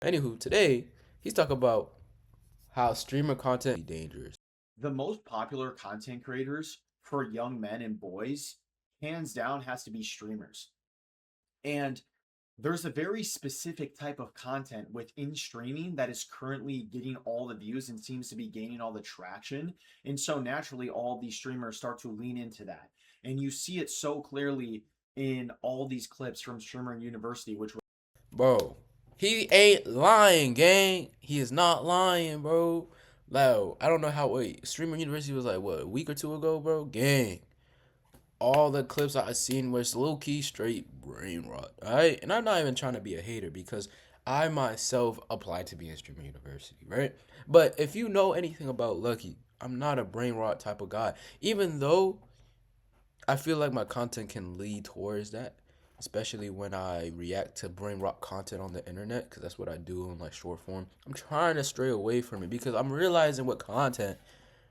Anywho, today he's talking about how streamer content is dangerous. The most popular content creators for young men and boys, hands down, has to be streamers. And there's a very specific type of content within streaming that is currently getting all the views and seems to be gaining all the traction. And so naturally, all these streamers start to lean into that. And you see it so clearly in all these clips from Streamer University, which Bro, he ain't lying, gang. He is not lying, bro. Like, I don't know how, wait, Streamer University was like, what, a week or two ago, bro? Gang. All the clips I seen was low key straight brain rot. Alright? And I'm not even trying to be a hater because I myself applied to be in Streamer University, right? But if you know anything about Lucky, I'm not a brain rot type of guy. Even though I feel like my content can lead towards that, especially when I react to brain rot content on the internet, because that's what I do in like short form. I'm trying to stray away from it because I'm realizing with content,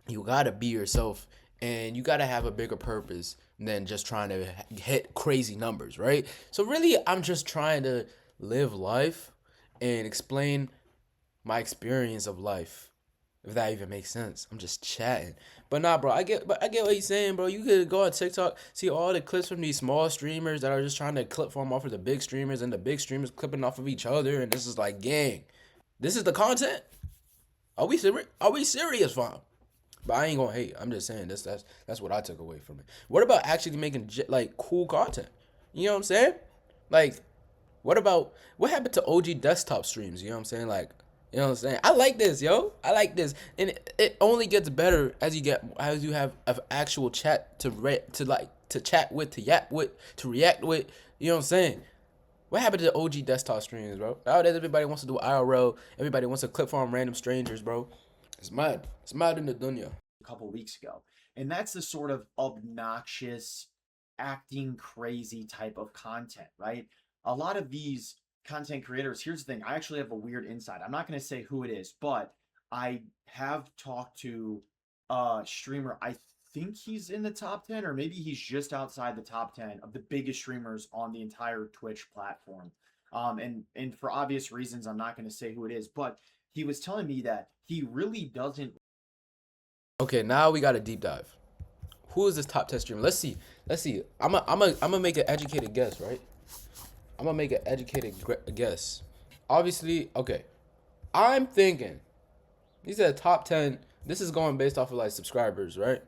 you gotta be yourself and you gotta have a bigger purpose than just trying to hit crazy numbers, right? So really, I'm just trying to live life and explain my experience of life, if that even makes sense. I'm just chatting. But nah, bro, I get what he's saying, bro. You could go on TikTok, see all the clips from these small streamers that are just trying to clip from off of the big streamers, and the big streamers clipping off of each other, and this is like, gang, this is the content. Are we serious? Are we serious, fam? But I ain't gonna hate. I'm just saying that's what I took away from it. What about actually making like cool content? You know what I'm saying? Like, what happened to OG desktop streams? You know what I'm saying? Like, you know what I'm saying? I like this, yo. I like this, and it only gets better as you have an actual chat to chat with, to yap with, to react with. You know what I'm saying? What happened to OG desktop streams, bro? Nowadays everybody wants to do IRL. Everybody wants to clip from random strangers, bro. It's mad. It's mad in the dunya. a couple of weeks ago. And that's the sort of obnoxious, acting crazy type of content, right? A lot of these content creators, here's the thing, I actually have a weird insight. I'm not going to say who it is, but I have talked to a streamer. I think he's in the top 10, or maybe he's just outside the top 10 of the biggest streamers on the entire Twitch platform. And for obvious reasons, I'm not going to say who it is, but he was telling me that he really doesn't. Okay, now we got a deep dive. Who is this top 10 streamer? Let's see. Let's see. I'm gonna make an educated guess, right? I'm gonna make an educated guess. Obviously, okay. I'm thinking he said top 10. This is going based off of like subscribers, right?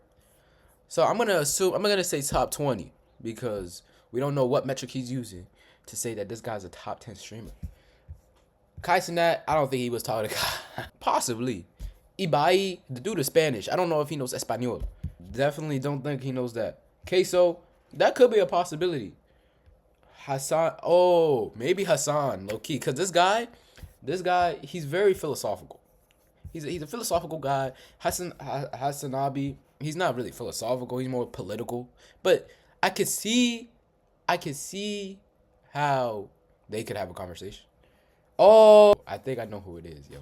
So I'm gonna say top 20 because we don't know what metric he's using to say that this guy's a top 10 streamer. Kai Cenat, I don't think he was talking to Kai. Possibly. Ibai, the dude is Spanish. I don't know if he knows Espanol. Definitely don't think he knows that. Queso, that could be a possibility. Hassan, oh, maybe Hassan, low key, cause this guy, he's very philosophical. He's a philosophical guy. Hassanabi, he's not really philosophical. He's more political. But I could see, I could see how they could have a conversation. Oh, I think I know who it is, yo.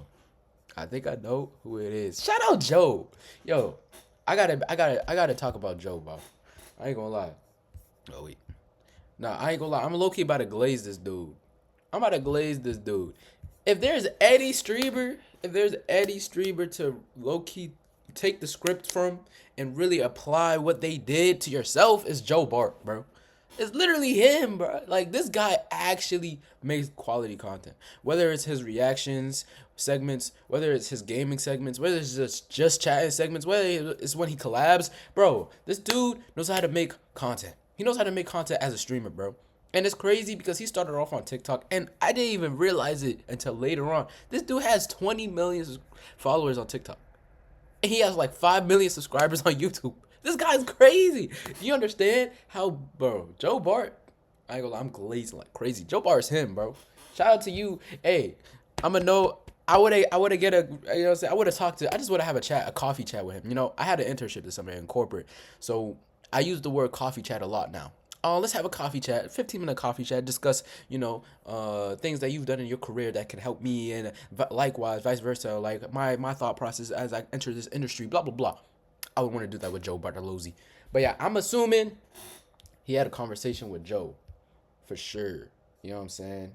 I think I know who it is. Shout out Joe. Yo, I gotta talk about Joe, bro. I ain't gonna lie. Oh wait. Nah, I ain't gonna lie. I'm low key about to glaze this dude. I'm about to glaze this dude. If there's Eddie Streamer to low key take the script from and really apply what they did to yourself, is Joe Bart, bro. It's literally him, bro. Like, this guy actually makes quality content. Whether it's his reactions segments, whether it's his gaming segments, whether it's just chatting segments, whether it's when he collabs, bro. This dude knows how to make content. He knows how to make content as a streamer, bro. And it's crazy because he started off on TikTok, and I didn't even realize it until later on. This dude has 20 million followers on TikTok. And he has like 5 million subscribers on YouTube. This guy's crazy. Do you understand how, bro? Joe Bart, I ain't gonna lie, I'm glazing like crazy. Joe Bart's him, bro. Shout out to you. Hey, I'm gonna know. I would have get a, you know what I'm saying? I would have talked to, I just would have have a chat, a coffee chat with him. You know, I had an internship this summer in corporate. So I use the word coffee chat a lot now. Let's have a coffee chat, 15-minute coffee chat, discuss, things that you've done in your career that can help me, and likewise, vice versa, like my thought process as I enter this industry, blah, blah, blah. I would want to do that with Joe Bartolozzi. But yeah, I'm assuming he had a conversation with Joe, for sure. You know what I'm saying?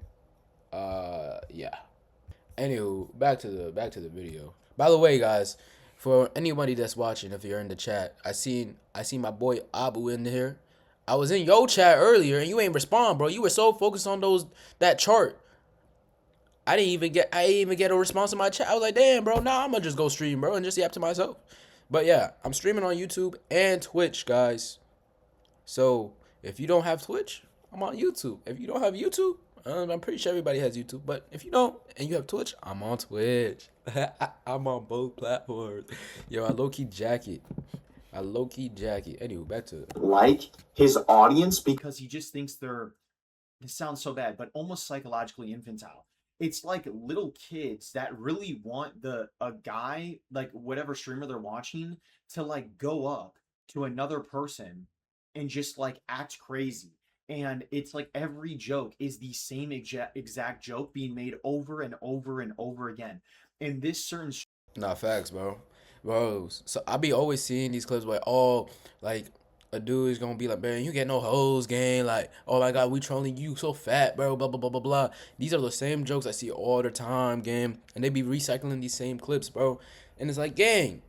Yeah. Anywho, back to the video. By the way, guys, for anybody that's watching, if you're in the chat, I seen my boy Abu in here. I was in your chat earlier and you ain't respond, bro. You were so focused on that chart. I didn't even get a response in my chat. I was like, damn, bro, nah, I'm gonna just go stream, bro, and just yap to myself. But yeah, I'm streaming on YouTube and Twitch, guys. So if you don't have Twitch, I'm on YouTube. If you don't have YouTube, I'm pretty sure everybody has YouTube. But if you don't and you have Twitch, I'm on Twitch. I'm on both platforms. Yo, I low key jacket. Anyway, back to it. Like his audience because he just thinks they're, this sounds so bad, but almost psychologically infantile. It's like little kids that really want a guy, like whatever streamer they're watching, to like go up to another person and just like act crazy. And it's like every joke is the same exact joke being made over and over and over again. And this certain Nah, facts, bro. Bro, so I be always seeing these clips where, oh, like, a dude is gonna be like, man, you get no hoes, gang. Like, oh my god, we trolling you so fat, bro. Blah blah blah blah blah. These are the same jokes I see all the time, gang. And they be recycling these same clips, bro. And it's like, gang,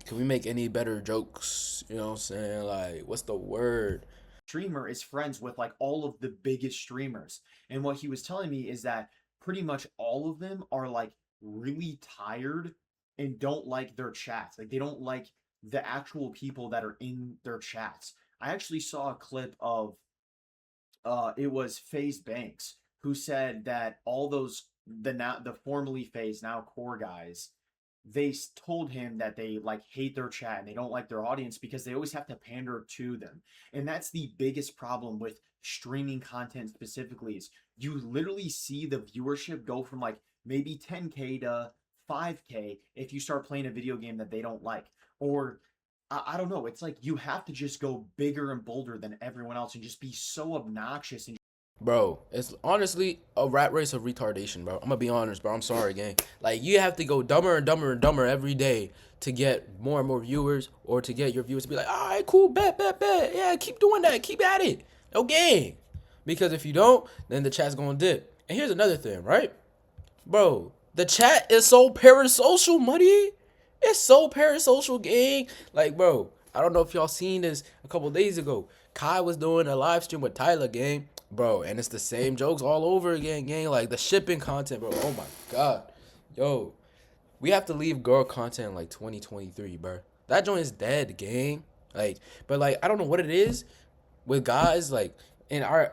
can we make any better jokes? You know what I'm saying? Like, what's the word? streamer is friends with like all of the biggest streamers. And what he was telling me is that pretty much all of them are like really tired and don't like their chats. Like they don't like the actual people that are in their chats. I actually saw a clip of it was FaZe Banks who said that all those the formerly FaZe now core guys, they told him that they like hate their chat and they don't like their audience because they always have to pander to them. And that's the biggest problem with streaming content specifically is you literally see the viewership go from like maybe 10K to 5K if you start playing a video game that they don't like. Or I don't know, it's like you have to just go bigger and bolder than everyone else and just be so obnoxious and Bro, it's honestly a rat race of retardation, bro. I'm gonna be honest, bro. I'm sorry, gang. Like, you have to go dumber and dumber and dumber every day to get more and more viewers, or to get your viewers to be like, all right, cool, bet. Yeah, keep doing that. Keep at it. Okay. Because if you don't, then the chat's gonna dip. And here's another thing, right? Bro, the chat is so parasocial, money. It's so parasocial, gang. Like, bro, I don't know if y'all seen this a couple days ago. Kai was doing a live stream with Tyler, gang. Bro, and it's the same jokes all over again, gang. Like, the shipping content, bro. Oh my god. Yo, we have to leave girl content in like 2023, bro. That joint is dead, gang. Like, but like, I don't know what it is with guys, like, in our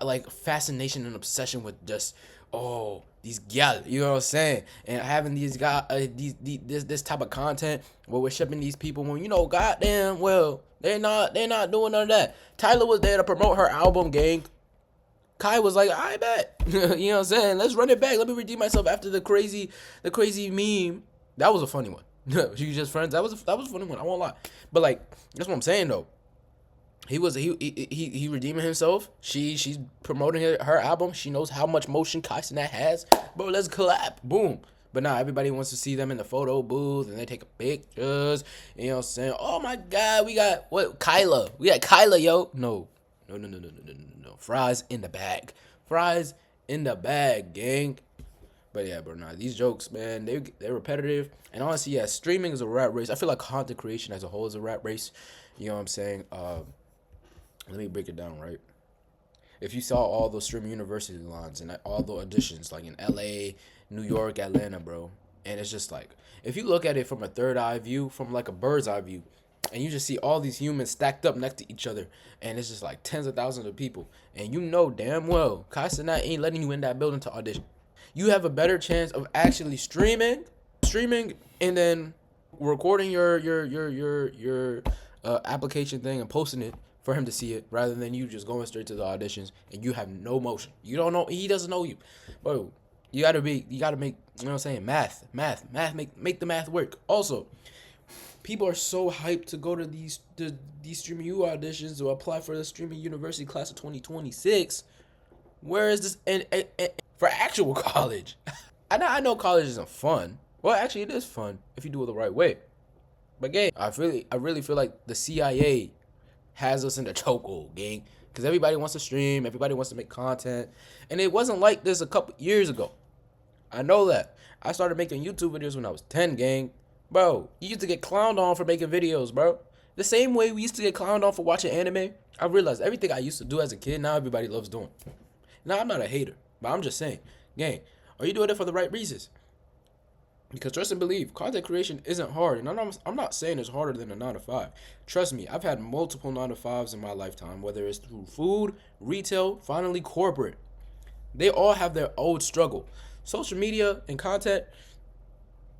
like fascination and obsession with just, oh, these gal, you know what I'm saying, and having these guys, this type of content where we're shipping these people when, you know, goddamn well they're not doing none of that. Tyler was there to promote her album, gang. Kai was like, I bet. You know what I'm saying? Let's run it back. Let me redeem myself after the crazy meme. That was a funny one. You just friends. That was a funny one. I won't lie. But like, that's what I'm saying though. He redeeming himself. She's promoting her album. She knows how much motion Kai Cenat has. Bro, let's collab. Boom. But now everybody wants to see them in the photo booth and they take pictures. You know what I'm saying? Oh my god, we got what? Kyla. We got Kyla, yo. No. Fries in the bag. Fries in the bag, gang. But yeah, bro, nah, these jokes, man, they're repetitive. And honestly, yeah, streaming is a rat race. I feel like content creation as a whole is a rat race. You know what I'm saying? Let me break it down, right? If you saw all those streaming university lines and all the auditions, like in LA, New York, Atlanta, bro, and it's just like, if you look at it from a third eye view, from like a bird's eye view, and you just see all these humans stacked up next to each other, and it's just like tens of thousands of people, and you know damn well Kai Cenat ain't letting you in that building to audition. You have a better chance of actually streaming, and then recording your application thing and posting it for him to see it, rather than you just going straight to the auditions and you have no motion. You don't know, he doesn't know you, bro. You gotta make, you know what I'm saying, math, make the math work. Also, people are so hyped to go to these streaming U auditions to apply for the streaming university class of 2026. Where is this and for actual college? I know college isn't fun. Well, actually, it is fun if you do it the right way. But gang, I really feel like the CIA has us in the chokehold, gang. Because everybody wants to stream, everybody wants to make content. And it wasn't like this a couple years ago. I know that. I started making YouTube videos when I was 10, gang. Bro, you used to get clowned on for making videos, bro. The same way we used to get clowned on for watching anime. I realized everything I used to do as a kid, now everybody loves doing. Now, I'm not a hater, but I'm just saying, gang, are you doing it for the right reasons? Because trust and believe, content creation isn't hard. And I'm not saying it's harder than a 9 to 5. Trust me, I've had multiple 9 to 5s in my lifetime, whether it's through food, retail, finally corporate. They all have their own struggle. Social media and content,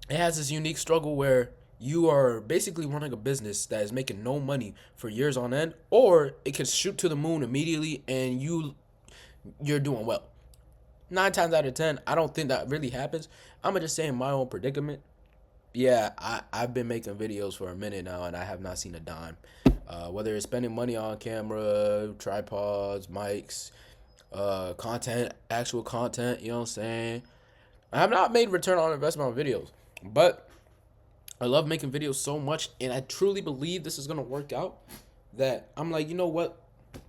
it has this unique struggle where you are basically running a business that is making no money for years on end, or it can shoot to the moon immediately and you're doing well. 9 times out of 10, I don't think that really happens. I'm just saying my own predicament. Yeah, I've been making videos for a minute now and I have not seen a dime. Whether it's spending money on camera, tripods, mics, content, actual content, you know what I'm saying? I have not made return on investment on videos, but I love making videos so much and I truly believe this is going to work out that I'm like, you know what?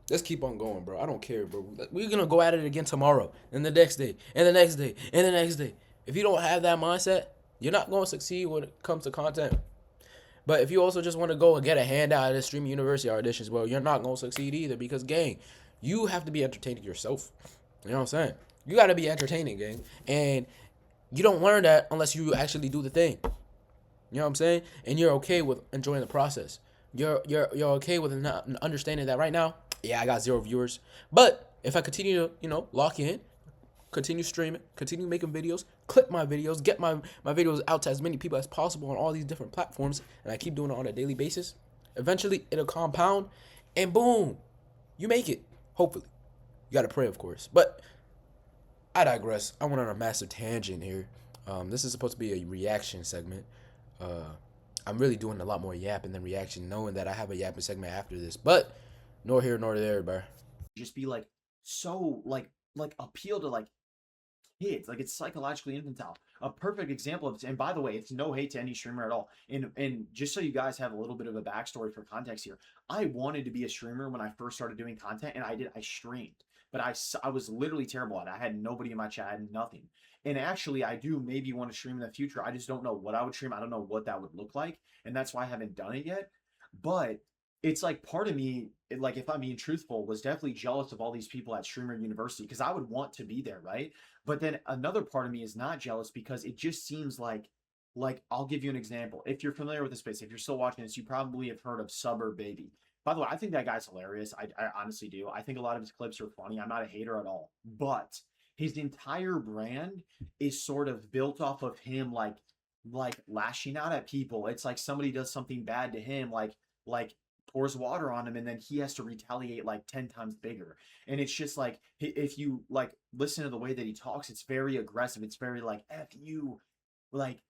Let's keep on going, bro. I don't care, bro. We're going to go at it again tomorrow and the next day and the next day and the next day. If you don't have that mindset, you're not going to succeed when it comes to content. But if you also just want to go and get a handout at the streaming university auditions, well, you're not going to succeed either because, gang, you have to be entertaining yourself. You know what I'm saying? You got to be entertaining, gang. And you don't learn that unless you actually do the thing. You know what I'm saying? And you're okay with enjoying the process. You're okay with understanding that right now, yeah, I got 0 viewers. But if I continue to, lock in, continue streaming, continue making videos, clip my videos, get my videos out to as many people as possible on all these different platforms, and I keep doing it on a daily basis, eventually it'll compound, and boom, you make it. Hopefully. You gotta pray, of course. But I digress. I went on a massive tangent here. This is supposed to be a reaction segment. I'm really doing a lot more yapping than reaction, knowing that I have a yapping segment after this. But nor here nor there, bro. Just be like so like appeal to like kids. Like it's psychologically infantile. A perfect example of, and by the way, it's no hate to any streamer at all. And just so you guys have a little bit of a backstory for context here, I wanted to be a streamer when I first started doing content, and I streamed. But I was literally terrible at it. I had nobody in my chat, I had nothing. And actually, I do maybe want to stream in the future. I just don't know what I would stream. I don't know what that would look like. And that's why I haven't done it yet. But it's like part of me, like if I'm being truthful, was definitely jealous of all these people at Streamer University because I would want to be there, right? But then another part of me is not jealous because it just seems like I'll give you an example. If you're familiar with the space, if you're still watching this, you probably have heard of Suburb Baby. By the way, I think that guy's hilarious. I honestly do. I think a lot of his clips are funny. I'm not a hater at all. But his entire brand is sort of built off of him like lashing out at people. It's like somebody does something bad to him, like pours water on him and then he has to retaliate like 10 times bigger. And it's just like if you like listen to the way that he talks, it's very aggressive. It's very like F you, like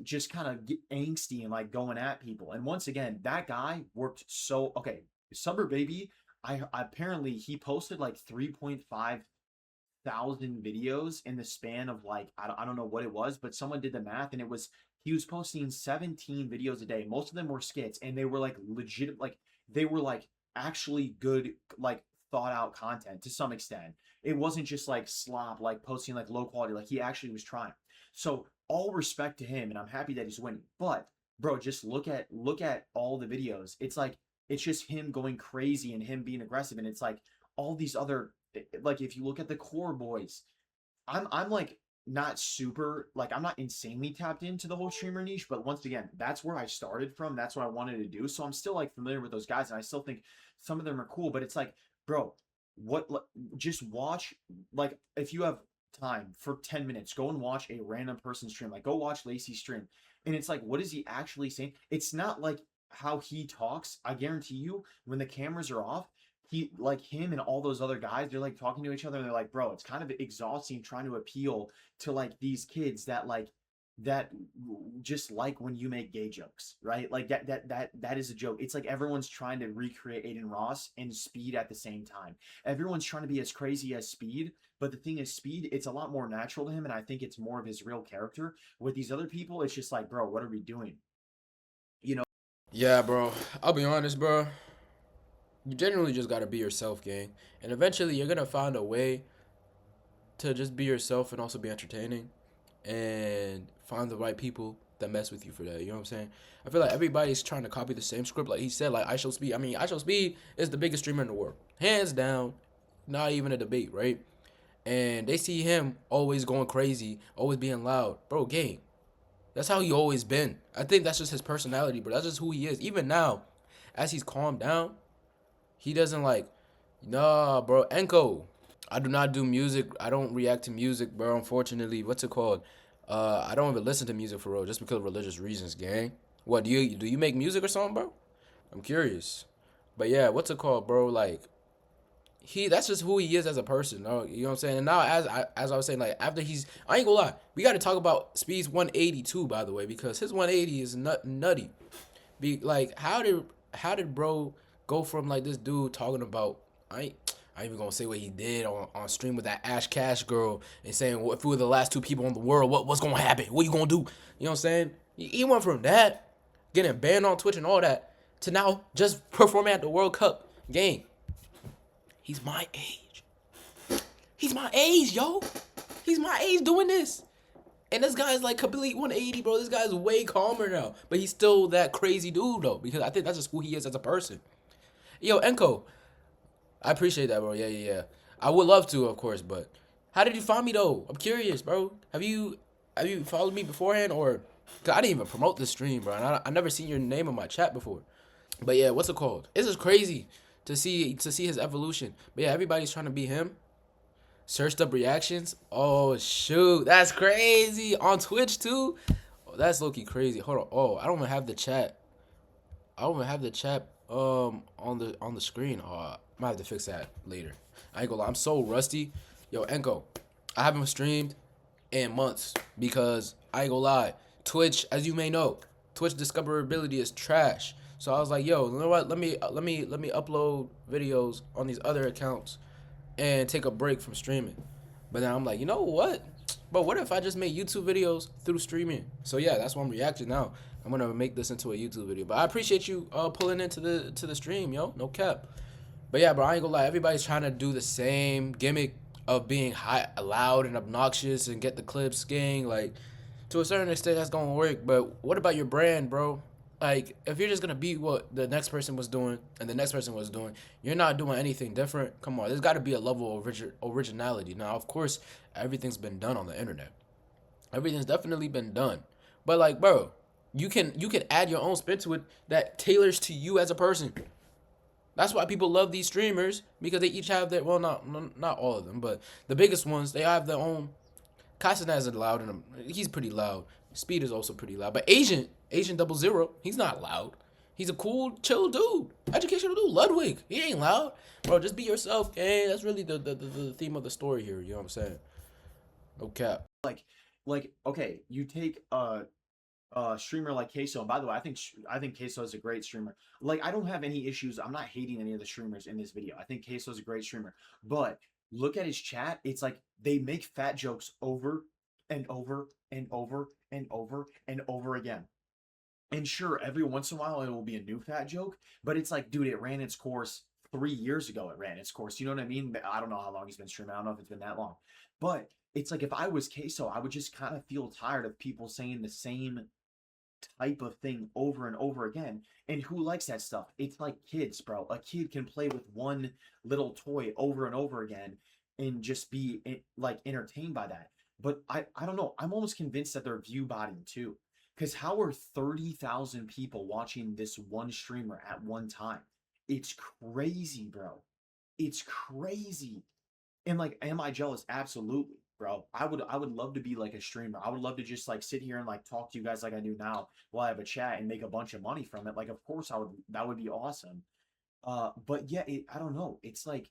just kind of angsty and like going at people. And once again, that guy worked so okay. Summer Baby, I apparently he posted like 3.5 thousand videos in the span of like I don't know what it was, but someone did the math and it was he was posting 17 videos a day. Most of them were skits and they were like legit, like they were like actually good, like thought out content to some extent. It wasn't just like slop, like posting like low quality, like he actually was trying. So all respect to him and I'm happy that he's winning. But bro, just look at all the videos. It's like it's just him going crazy and him being aggressive and it's like all these other like if you look at the core boys, I'm like not super like I'm not insanely tapped into the whole streamer niche, but once again, that's where I started from. That's what I wanted to do. So I'm still like familiar with those guys, and I still think some of them are cool. But it's like, bro, what? Just watch like if you have time for 10 minutes, go and watch a random person stream. Like go watch Lacey stream, and it's like, what is he actually saying? It's not like how he talks. I guarantee you, when the cameras are off he like him and all those other guys they're like talking to each other and they're like bro it's kind of exhausting trying to appeal to like these kids that like that just like when you make gay jokes, right? Like that is a joke. It's like everyone's trying to recreate Aiden Ross and Speed at the same time. Everyone's trying to be as crazy as Speed, but the thing is Speed it's a lot more natural to him and I think it's more of his real character. With these other people it's just like bro what are we doing, you know? Yeah, bro. I'll be honest, bro. You genuinely just gotta be yourself, gang. And eventually you're gonna find a way to just be yourself and also be entertaining and find the right people that mess with you for that. You know what I'm saying? I feel like everybody's trying to copy the same script. Like he said, like IShowSpeed. I mean, IShowSpeed is the biggest streamer in the world. Hands down. Not even a debate, right? And they see him always going crazy, always being loud. Bro, gang. That's how he always been. I think that's just his personality, bro. That's just who he is. Even now, as he's calmed down, he doesn't like, nah, bro. Enko. I do not do music. I don't react to music, bro. Unfortunately, what's it called? I don't even listen to music for real, just because of religious reasons, gang. What do you make music or something, bro? I'm curious. But yeah, what's it called, bro? Like that's just who he is as a person. You know what I'm saying? And now as I was saying, like after I ain't gonna lie, we got to talk about Speed's 180 too, by the way, because his 180 is nutty. Be like, how did bro go from like this dude talking about I ain't even gonna say what he did on stream with that Ash Cash girl and saying, well, if we were the last two people in the world, what's gonna happen? What you gonna do? You know what I'm saying? He went from that, getting banned on Twitch and all that, to now just performing at the World Cup game. He's my age. He's my age, yo. He's my age doing this. And this guy's like complete 180, bro. This guy's way calmer now. But he's still that crazy dude, though. Because I think that's just who he is as a person. Yo, Enko, I appreciate that, bro. Yeah. I would love to, of course, but how did you find me, though? I'm curious, bro. Have you followed me beforehand, or? Cause I didn't even promote this stream, bro. And I never seen your name in my chat before. But yeah, what's it called? This is crazy to see his evolution. But yeah, everybody's trying to be him. Searched up reactions. Oh shoot, that's crazy on Twitch too. Oh, that's low-key crazy. Hold on. Oh, I don't even have the chat. I don't even have the chat on the screen. Oh, I might have to fix that later. I ain't gonna lie. I'm so rusty. Yo, Enko, I haven't streamed in months because I ain't gonna lie. Twitch, as you may know, Twitch discoverability is trash. So I was like, yo, you know what? Let me upload videos on these other accounts and take a break from streaming. But then I'm like, you know what? But what if I just make YouTube videos through streaming? So yeah, that's why I'm reacting now. I'm gonna make this into a YouTube video. But I appreciate you pulling into the stream, yo. No cap. But yeah, bro, I ain't gonna lie. Everybody's trying to do the same gimmick of being high, loud, and obnoxious and get the clips, gang. Like, to a certain extent, that's gonna work. But what about your brand, bro? Like, if you're just gonna be what the next person was doing and the next person was doing, you're not doing anything different. Come on, there's got to be a level of originality. Now, of course, everything's been done on the internet. Everything's definitely been done. But like, bro, you can add your own spin to it that tailors to you as a person. That's why people love these streamers because they each have their, well, not all of them, but the biggest ones, they have their own. Kai Cenat isn't loud, and he's pretty loud. Speed is also pretty loud, but Asian 00, he's not loud. He's a cool, chill dude, educational dude. Ludwig, he ain't loud, bro. Just be yourself, gang. That's really the theme of the story here. You know what I'm saying? No cap. Like, okay, you take streamer like Queso. And by the way, I think Queso is a great streamer. Like, I don't have any issues. I'm not hating any of the streamers in this video. I think Queso is a great streamer. But look at his chat. It's like they make fat jokes over and over and over and over and over again. And sure, every once in a while it will be a new fat joke, but it's like, dude, it ran its course 3 years ago. It ran its course. You know what I mean? I don't know how long he's been streaming. I don't know if it's been that long. But it's like if I was Queso, I would just kind of feel tired of people saying the same type of thing over and over again. And who likes that stuff? It's like kids, bro. A kid can play with one little toy over and over again and just be like entertained by that. But I don't know. I'm almost convinced that they're view botting too. Because how are 30,000 people watching this one streamer at one time? It's crazy, bro. It's crazy. And like, am I jealous? Absolutely, bro. I would love to be like a streamer. I would love to just like sit here and like talk to you guys like I do now while I have a chat and make a bunch of money from it. Like, of course I would. That would be awesome. But yeah, I don't know. It's like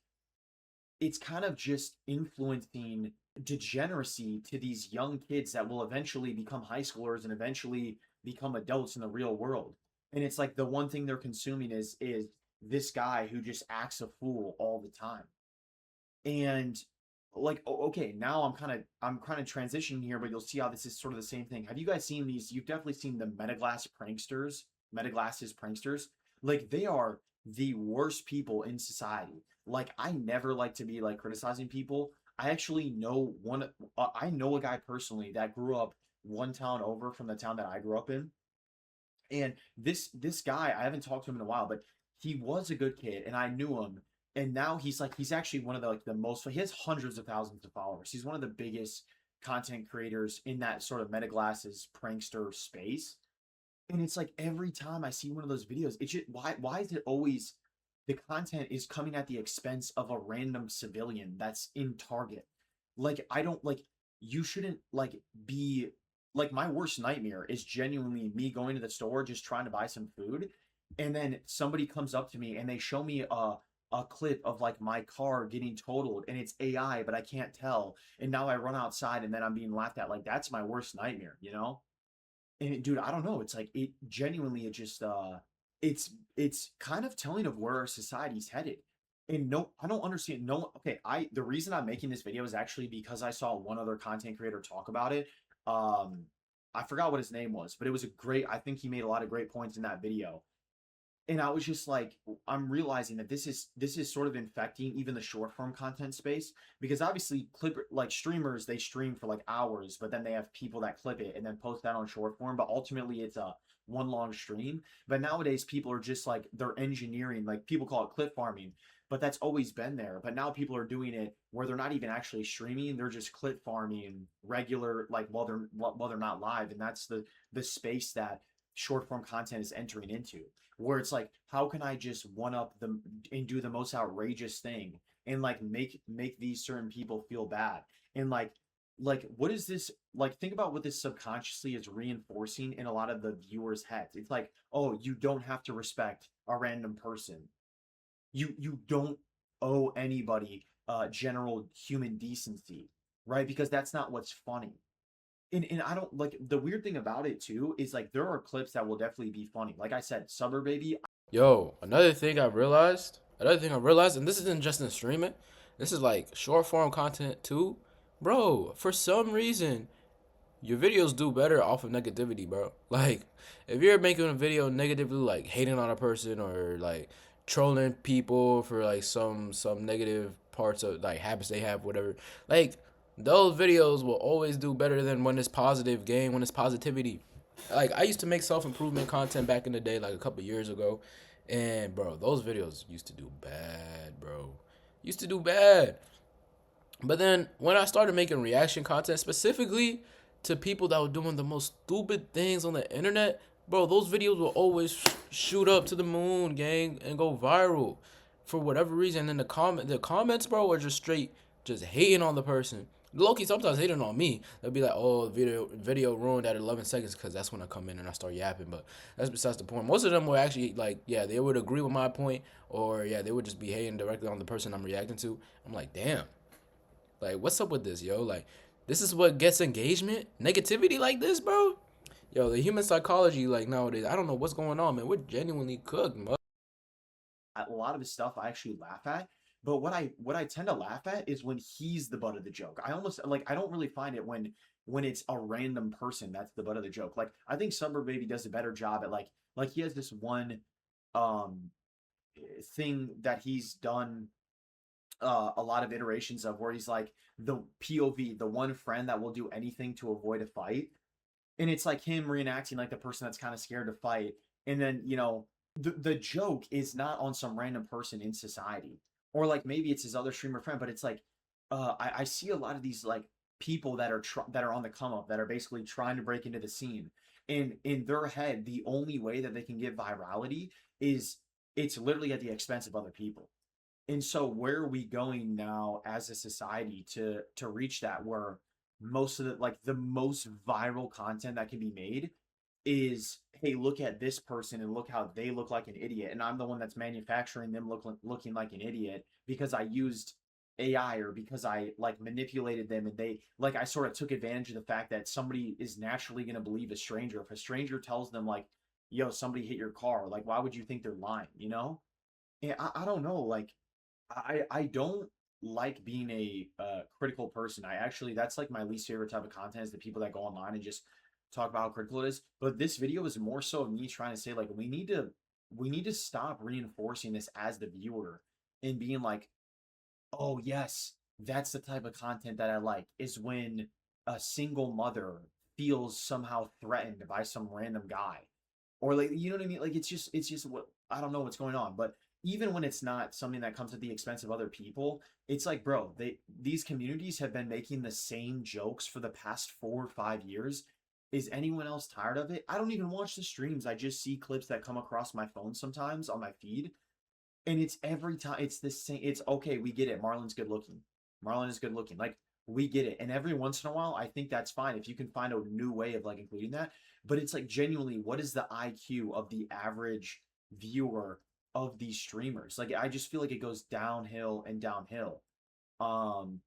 it's kind of just influencing degeneracy to these young kids that will eventually become high schoolers and eventually become adults in the real world. And it's like the one thing they're consuming is this guy who just acts a fool all the time. And like, okay, now I'm kind of transitioning here, but you'll see how this is sort of the same thing. Have you guys seen these? You've definitely seen the Metaglass pranksters, Metaglasses pranksters. Like, they are the worst people in society. Like, I never like to be like criticizing people. I actually know I know a guy personally that grew up one town over from the town that I grew up in. And this guy, I haven't talked to him in a while, but he was a good kid and I knew him. And now he's actually one of the like the most he has hundreds of thousands of followers. He's one of the biggest content creators in that sort of meta glasses prankster space. And it's like every time I see one of those videos, it's just why is it always the content is coming at the expense of a random civilian that's in Target? Like I don't like you shouldn't like be like my worst nightmare is genuinely me going to the store just trying to buy some food and then somebody comes up to me and they show me a clip of like my car getting totaled and it's AI but I can't tell and now I run outside and then I'm being laughed at. Like that's my worst nightmare, you know? And dude, I don't know. It's like it genuinely it just it's kind of telling of where our society's headed. And no, I don't understand. No, okay, the reason I'm making this video is actually because I saw one other content creator talk about it. Um I forgot what his name was, but it was a great I think he made a lot of great points in that video. And I was just like, I'm realizing that this is sort of infecting even the short form content space because obviously clip like streamers they stream for like hours, but then they have people that clip it and then post that on short form. But ultimately, it's a one long stream. But nowadays, people are just like they're engineering, like people call it clip farming, but that's always been there. But now people are doing it where they're not even actually streaming; they're just clip farming regular, like while they're not live, and that's the space that short form content is entering into where it's like how can I just one up them and do the most outrageous thing and like make these certain people feel bad and like what is this like think about what this subconsciously is reinforcing in a lot of the viewers heads. It's like, oh, you don't have to respect a random person, you don't owe anybody general human decency, right? Because that's not what's funny. And I don't like the weird thing about it too is like there are clips that will definitely be funny. Like I said, Suburb Baby. Yo, another thing I realized, and this isn't just in streaming, this is like short form content too. Bro, for some reason, your videos do better off of negativity, bro. Like, if you're making a video negatively, like hating on a person or like trolling people for like some negative parts of like habits they have, whatever, like those videos will always do better than when it's positive game, when it's positivity. Like I used to make self improvement content back in the day, like a couple years ago, and bro, those videos used to do bad, bro. Used to do bad. But then when I started making reaction content specifically to people that were doing the most stupid things on the internet, bro, those videos will always shoot up to the moon, gang, and go viral for whatever reason. And the comments, bro, are just straight just hating on the person. Loki sometimes hating on me. They'll be like, "Oh, video ruined at 11 seconds," because that's when I come in and I start yapping. But that's besides the point. Most of them were actually like, yeah, they would agree with my point, or yeah, they would just be hating directly on the person I'm reacting to. I'm like, damn. Like, what's up with this, yo? Like, this is what gets engagement? Negativity like this, bro? Yo, the human psychology, like, nowadays, I don't know what's going on, man. We're genuinely cooked, bro. A lot of his stuff I actually laugh at. But what I tend to laugh at is when he's the butt of the joke. I almost like I don't really find it when it's a random person that's the butt of the joke. Like I think Suburb Baby does a better job at like he has this one um thing that he's done a lot of iterations of where he's like the POV, the one friend that will do anything to avoid a fight. And it's like him reenacting like the person that's kind of scared to fight. And then, the joke is not on some random person in society. Or like maybe it's his other streamer friend, but it's like I see a lot of these like people that are on the come up that are basically trying to break into the scene. And in their head, the only way that they can get virality is it's literally at the expense of other people. And so where are we going now as a society to reach that where most of the most viral content that can be made is, hey, look at this person and look how they look like an idiot, and I'm the one that's manufacturing them looking like an idiot because I used AI or because I like manipulated them and they like I sort of took advantage of the fact that somebody is naturally going to believe a stranger. If a stranger tells them like, yo, somebody hit your car, like why would you think they're lying, you know? And I don't know, like I don't like being a critical person. I actually that's like my least favorite type of content is the people that go online and just talk about how critical it is. But this video is more so of me trying to say like we need to stop reinforcing this as the viewer and being like, oh yes, that's the type of content that I like, is when a single mother feels somehow threatened by some random guy. Or like, you know what I mean? Like it's just what, I don't know what's going on, but even when it's not something that comes at the expense of other people, it's like, bro, these communities have been making the same jokes for the past 4 or 5 years. Is anyone else tired of it? I don't even watch the streams. I just see clips that come across my phone sometimes on my feed, and it's every time it's the same. It's okay, we get it. Marlon's good looking. Marlon is good looking. Like, we get it. And every once in a while, I think that's fine if you can find a new way of like including that. But it's like, genuinely, what is the IQ of the average viewer of these streamers? Like, I just feel like it goes downhill and downhill. Um,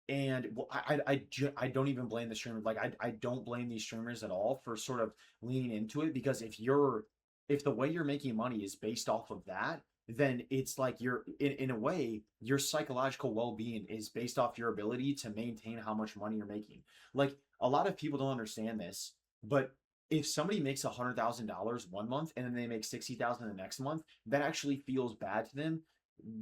and well, I don't even blame the streamers. Like, I don't blame these streamers at all for sort of leaning into it, because if the way you're making money is based off of that, then it's like you're in a way, your psychological well-being is based off your ability to maintain how much money you're making. Like, a lot of people don't understand this, but if somebody makes $100,000 one month and then they make 60,000 the next month, that actually feels bad to them.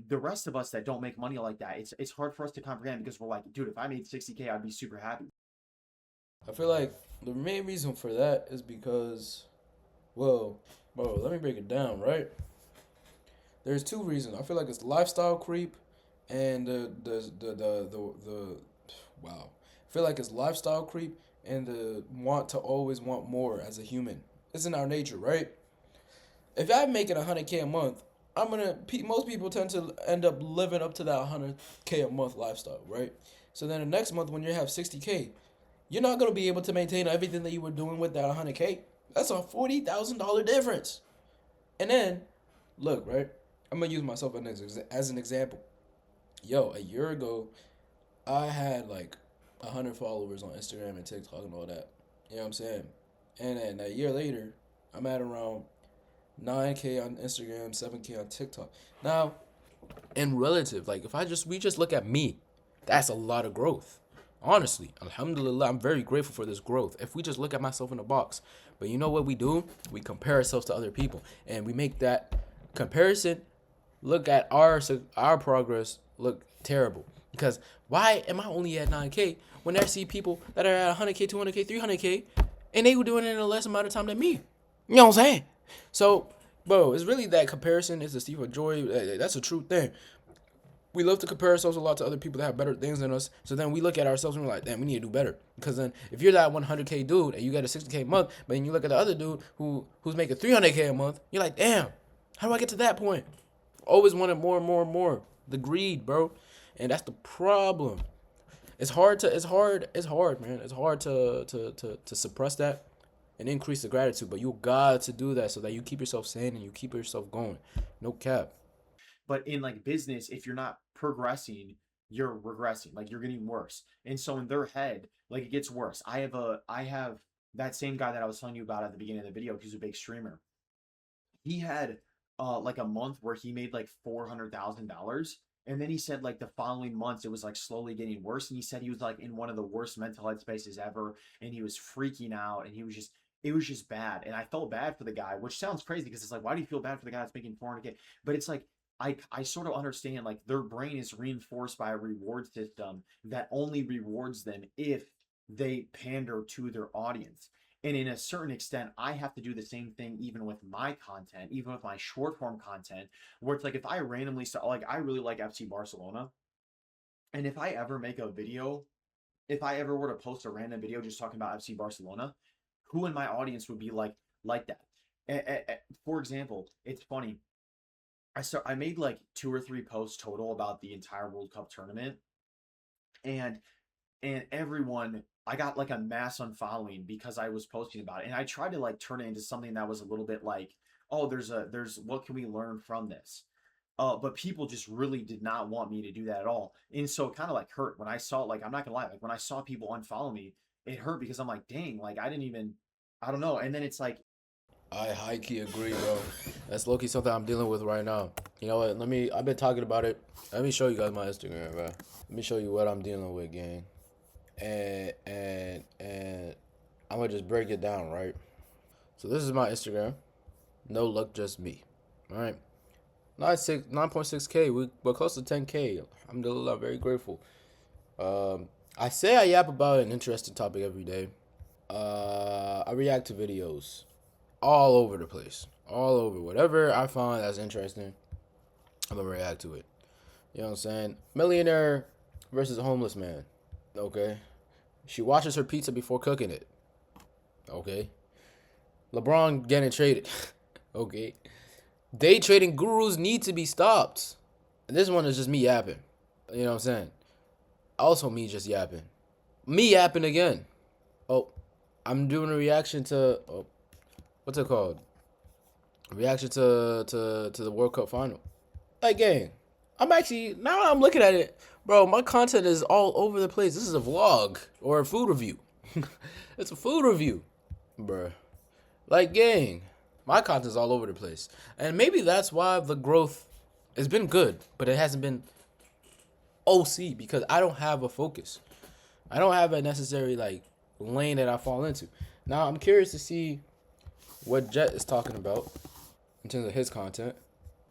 The rest of us that don't make money like that, it's hard for us to comprehend, because we're like, dude, if I made 60K, I'd be super happy. I feel like the main reason for that is because, well, bro, let me break it down, right? There's two reasons. I feel like it's lifestyle creep and the wow. I feel like it's lifestyle creep and the want to always want more as a human. It's in our nature, right? If I'm making 100K a month, most people tend to end up living up to that 100K a month lifestyle, right? So then the next month when you have 60K, you're not gonna be able to maintain everything that you were doing with that 100K. That's a $40,000 difference. And then, look, right? I'm gonna use myself as an example. Yo, a year ago, I had like 100 followers on Instagram and TikTok and all that. You know what I'm saying? And then a year later, I'm at around 9K on Instagram, 7K on TikTok. Now, in relative, like if we just look at me, that's a lot of growth. Honestly, alhamdulillah, I'm very grateful for this growth. If we just look at myself in the box, but you know what we do? We compare ourselves to other people, and we make that comparison look at our progress look terrible. Because why am I only at 9K when I see people that are at 100K, 200K, 300K, and they were doing it in a less amount of time than me? You know what I'm saying? So, bro, it's really that comparison is the thief of joy. That's a true thing. We love to compare ourselves a lot to other people that have better things than us. So then we look at ourselves and we're like, damn, we need to do better. Because then if you're that 100K dude and you got a 60K a month, but then you look at the other dude who's making 300K a month, you're like, damn, how do I get to that point? Always wanted more and more and more. The greed, bro. And that's the problem. It's hard, man. It's hard to suppress that and increase the gratitude. But you got to do that so that you keep yourself sane and you keep yourself going. No cap. But in like business, if you're not progressing, you're regressing. Like, you're getting worse. And so in their head, like, it gets worse. I have that same guy that I was telling you about at the beginning of the video. He's a big streamer. He had like a month where he made like $400,000. And then he said like the following months it was like slowly getting worse. And he said he was like in one of the worst mental health spaces ever. And he was freaking out, and it was just bad. And I felt bad for the guy, which sounds crazy because it's like, why do you feel bad for the guy that's making 400K? But it's like, I sort of understand, like, their brain is reinforced by a reward system that only rewards them if they pander to their audience. And in a certain extent, I have to do the same thing even with my content, even with my short form content, where it's like, if I randomly start, like, I really like FC Barcelona. And if I ever make a video, if I ever were to post a random video just talking about FC Barcelona, who in my audience would be like that? For example, it's funny. I made like 2 or 3 posts total about the entire World Cup tournament, and everyone, I got like a mass unfollowing because I was posting about it, and I tried to like turn it into something that was a little bit like, oh, there's what can we learn from this? But people just really did not want me to do that at all, and so it kind of like hurt when I saw, like, I'm not gonna lie, like when I saw people unfollow me, it hurt because I'm like, dang, like I didn't even, I don't know, and then it's like, I high key agree, bro. That's low key something I'm dealing with right now. You know what? I've been talking about it. Let me show you guys my Instagram, bro. Let me show you what I'm dealing with, gang. And I'm gonna just break it down, right? So this is my Instagram. No luck, just me. All right. 9.6K. We're close to 10K. I'm very grateful. I say I yap about an interesting topic every day. I react to videos all over the place. All over. Whatever I find that's interesting, I'm gonna react to it. You know what I'm saying? Millionaire versus a homeless man. Okay. She washes her pizza before cooking it. Okay. LeBron getting traded. Okay. Day trading gurus need to be stopped. And this one is just me yapping. You know what I'm saying? Also me just yapping. Me yapping again. Oh, I'm doing a reaction to what's it called? Reaction to the World Cup final. Like gang. I'm actually now I'm looking at it, bro. My content is all over the place. This is a vlog or a food review. It's a food review, bro. Like gang, my content's all over the place, and maybe that's why the growth has been good, but it hasn't been OC because I don't have a focus. I don't have a necessary like lane that I fall into. Now I'm curious to see what Jett is talking about in terms of his content.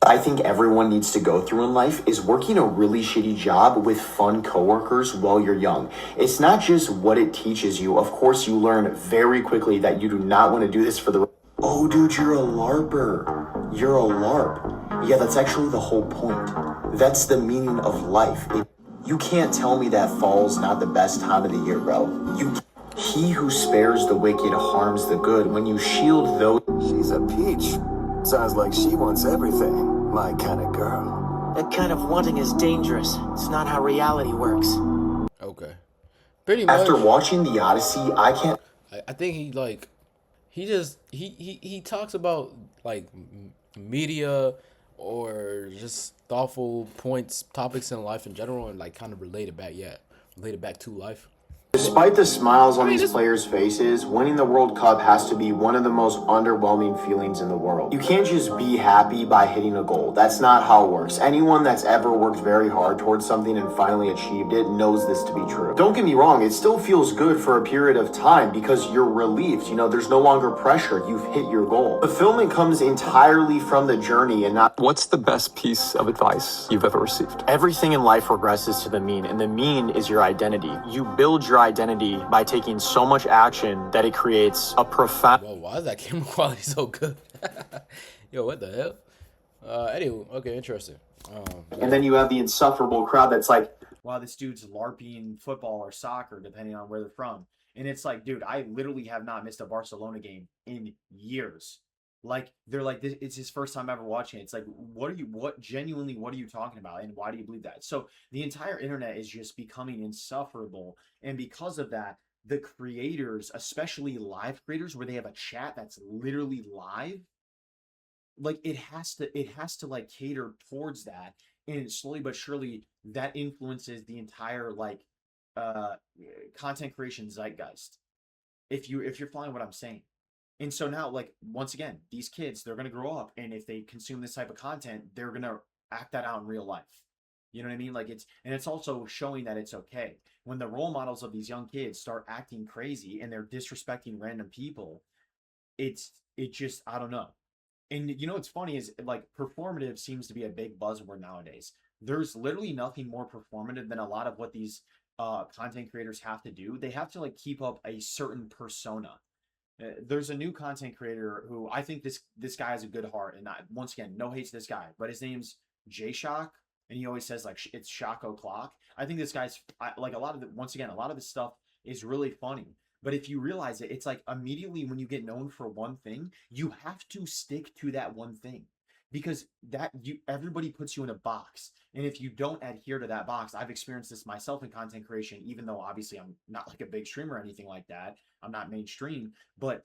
I think everyone needs to go through in life is working a really shitty job with fun coworkers while you're young. It's not just what it teaches you. Of course, you learn very quickly that you do not want to do this for the... Oh, dude, you're a LARPer. You're a LARP. Yeah, that's actually the whole point. That's the meaning of life. You can't tell me that fall's not the best time of the year, bro. He who spares the wicked harms the good. When you shield those... She's a peach. Sounds like she wants everything. My kind of girl. That kind of wanting is dangerous. It's not how reality works. Okay, pretty much. After watching the Odyssey, I can't... I think he like he talks about like media or just thoughtful points, topics in life in general, and like kind of relate it back to life. Despite the smiles on these players' faces, winning the World Cup has to be one of the most underwhelming feelings in the world. You can't just be happy by hitting a goal. That's not how it works. Anyone that's ever worked very hard towards something and finally achieved it knows this to be true. Don't get me wrong, it still feels good for a period of time because you're relieved. You know, there's no longer pressure. You've hit your goal. Fulfillment comes entirely from the journey and not... What's the best piece of advice you've ever received? Everything in life regresses to the mean, and the mean is your identity. You build your identity by taking so much action that it creates a profound... Whoa, why is that camera quality so good? Yo, what the hell? Anyway, okay, interesting. And then you have the insufferable crowd that's like, wow, this dude's LARPing football or soccer, depending on where they're from. And it's like, dude, I literally have not missed a Barcelona game in years. Like, they're like, this, it's his first time ever watching it. It's like, what are you talking about? And why do you believe that? So the entire internet is just becoming insufferable. And because of that, the creators, especially live creators, where they have a chat that's literally live, like it has to like cater towards that. And slowly but surely that influences the entire like content creation zeitgeist. If you're following what I'm saying. And so now, like, once again, these kids, they're going to grow up. And if they consume this type of content, they're going to act that out in real life. You know what I mean? Like, it's also showing that it's okay. When the role models of these young kids start acting crazy and they're disrespecting random people, it just, I don't know. And you know what's funny is like performative seems to be a big buzzword nowadays. There's literally nothing more performative than a lot of what these content creators have to do. They have to like keep up a certain persona. There's a new content creator who I think this guy has a good heart, and once again, no hate to this guy, but his name's J-Shock, and he always says like it's Shock O'Clock. I think this guy's like a lot of a lot of this stuff is really funny. But if you realize it, it's like immediately when you get known for one thing, you have to stick to that one thing. Because everybody puts you in a box. And if you don't adhere to that box, I've experienced this myself in content creation, even though obviously I'm not like a big streamer or anything like that. I'm not mainstream, but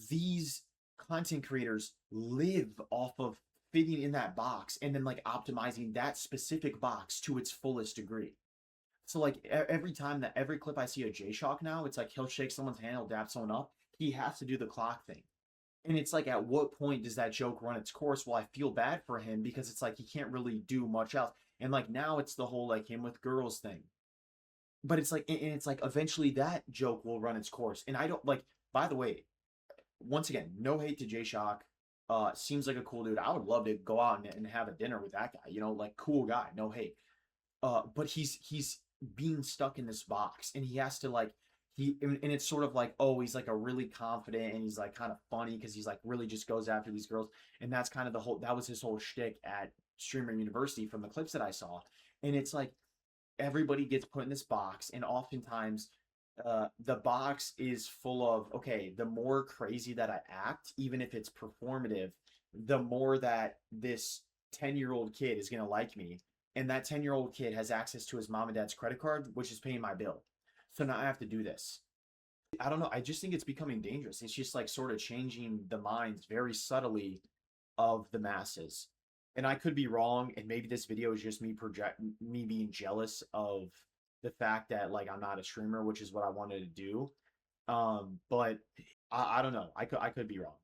these content creators live off of fitting in that box and then like optimizing that specific box to its fullest degree. So like every clip I see a J-Shock now, it's like he'll shake someone's hand, he'll dap someone up. He has to do the clock thing. And it's like, at what point does that joke run its course? Well, I feel bad for him because it's like he can't really do much else. And like now it's the whole like him with girls thing. But it's like, and it's like eventually that joke will run its course. And I don't like, by the way, once again, no hate to J-Shock. seems like a cool dude. I would love to go out and have a dinner with that guy, you know, like cool guy, no hate. But he's being stuck in this box, and he has to like and it's sort of like, oh, he's like a really confident, and he's like kind of funny because he's like really just goes after these girls, and that's kind of that was his whole shtick at Streamer University from the clips that I saw. And it's like everybody gets put in this box, and oftentimes the box is full of, okay, the more crazy that I act, even if it's performative, the more that this 10-year-old kid is going to like me. And that 10-year-old kid has access to his mom and dad's credit card, which is paying my bill. So now I have to do this. I don't know. I just think it's becoming dangerous. It's just like sort of changing the minds very subtly of the masses. And I could be wrong, and maybe this video is just me being jealous of the fact that like I'm not a streamer, which is what I wanted to do. But I don't know. I could be wrong.